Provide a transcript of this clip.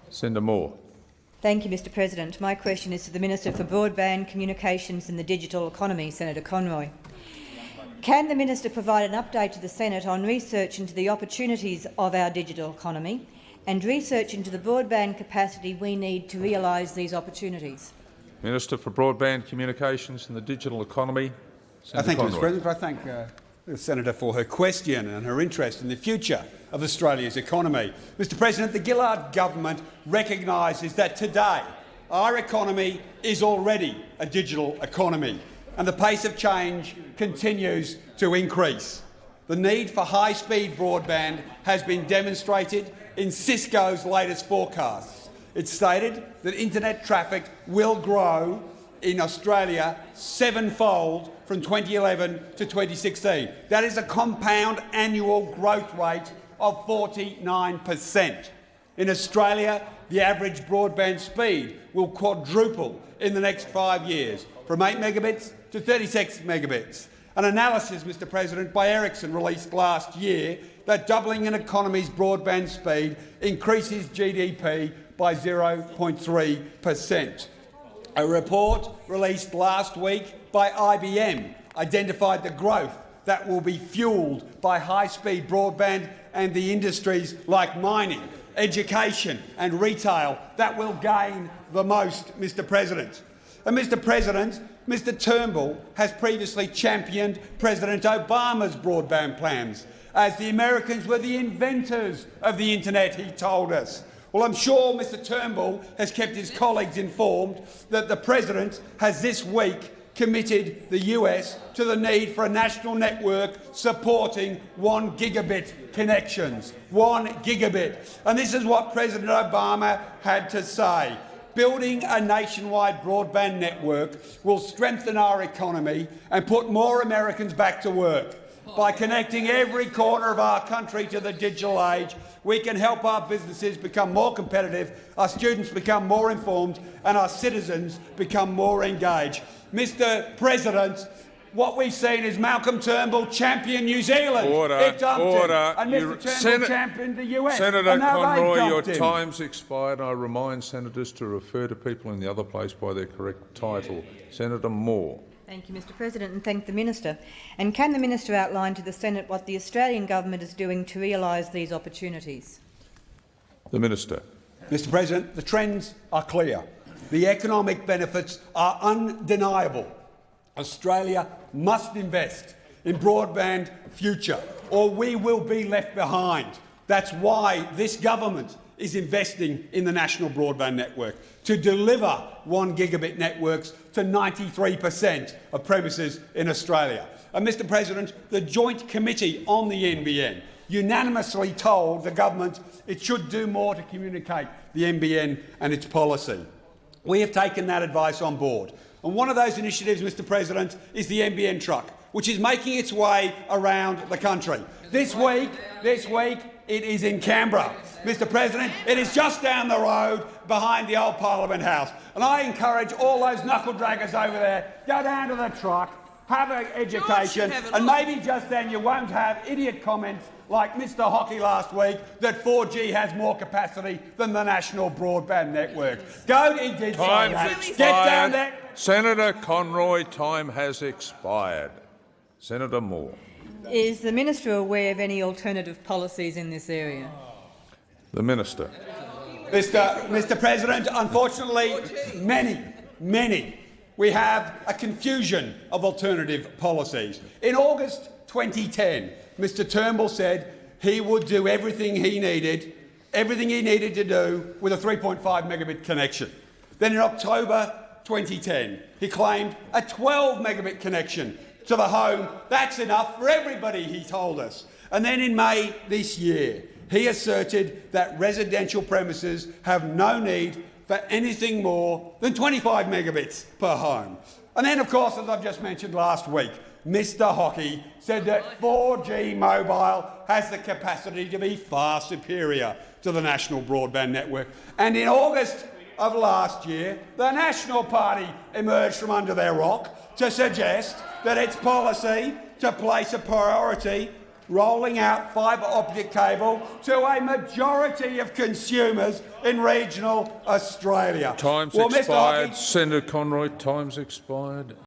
Senator Moore. Thank you, Mr President. My question is to the Minister for Broadband, Communications and the Digital Economy, Senator Conroy. Can the Minister provide an update to the Senate on research into the opportunities of our digital economy and research into the broadband capacity we need to realise these opportunities? Minister for Broadband, Communications and the Digital Economy, Senator Thank Conroy. you, Mr President. I thank the Senator for her question and her interest in the future of Australia's economy. Mr President, the Gillard government recognises that today our economy is already a digital economy and the pace of change continues to increase. The need for high-speed broadband has been demonstrated in Cisco's latest forecasts. It stated that internet traffic will grow in Australia sevenfold from 2011 to 2016. That is a compound annual growth rate of 49%. In Australia, the average broadband speed will quadruple in the next 5 years, from 8 megabits to 36 megabits. An analysis, Mr President, by Ericsson released last year that doubling an economy's broadband speed increases GDP by 0.3%. A report released last week by IBM identified the growth that will be fuelled by high-speed broadband and the industries like mining, education and retail that will gain the most, Mr President. And Mr President, Mr Turnbull has previously championed President Obama's broadband plans, as the Americans were the inventors of the internet, he told us. Well, I'm sure Mr Turnbull has kept his colleagues informed that the President has this week committed the US to the need for a national network supporting 1 gigabit connections. 1 gigabit. And this is what President Obama had to say. Building a nationwide broadband network will strengthen our economy and put more Americans back to work. By connecting every corner of our country to the digital age, we can help our businesses become more competitive, our students become more informed and our citizens become more engaged. Mr President, what we've seen is Malcolm Turnbull champion New Zealand. Order. And Mr Turnbull championed the US. Senator Conroy, your time's expired. I remind senators to refer to people in the other place by their correct title. Senator Moore. Thank you, Mr President, and thank the Minister. And can the Minister outline to the Senate what the Australian government is doing to realise these opportunities? The Minister. Mr President, the trends are clear. The economic benefits are undeniable. Australia must invest in broadband future, or we will be left behind. That's why this government is investing in the national broadband network to deliver 1 gigabit networks to 93% of premises in Australia. And Mr President, the Joint Committee on the NBN unanimously told the government it should do more to communicate the NBN and its policy. We have taken that advice on board. And one of those initiatives, Mr President, is the NBN truck, which is making its way around the country. This week, it is in Canberra. Mr President, it is just down the road behind the old Parliament House. And I encourage all those knuckle-draggers over there, go down to the truck, have an education, and maybe just then you won't have idiot comments like Mr Hockey last week that 4G has more capacity than the national broadband network. He did say that. Get down there. Senator Conroy, time has expired. Senator Moore. Is the Minister aware of any alternative policies in this area? The Minister. Mr President, unfortunately, many. We have a confusion of alternative policies. In August 2010, Mr Turnbull said he would do everything he needed to do with a 3.5 megabit connection. Then in October 2010, he claimed a 12 megabit connection to the home. That's enough for everybody, he told us. And then in May this year, he asserted that residential premises have no need for anything more than 25 megabits per home. And then, of course, as I've just mentioned last week, Mr Hockey said that 4G mobile has the capacity to be far superior to the national broadband network. And in August of last year, the National Party emerged from under their rock to suggest that its policy to place a priority rolling out fibre optic cable to a majority of consumers in regional Australia. Time's Well, Mr. expired. Hockey, Senator Conroy, time's expired.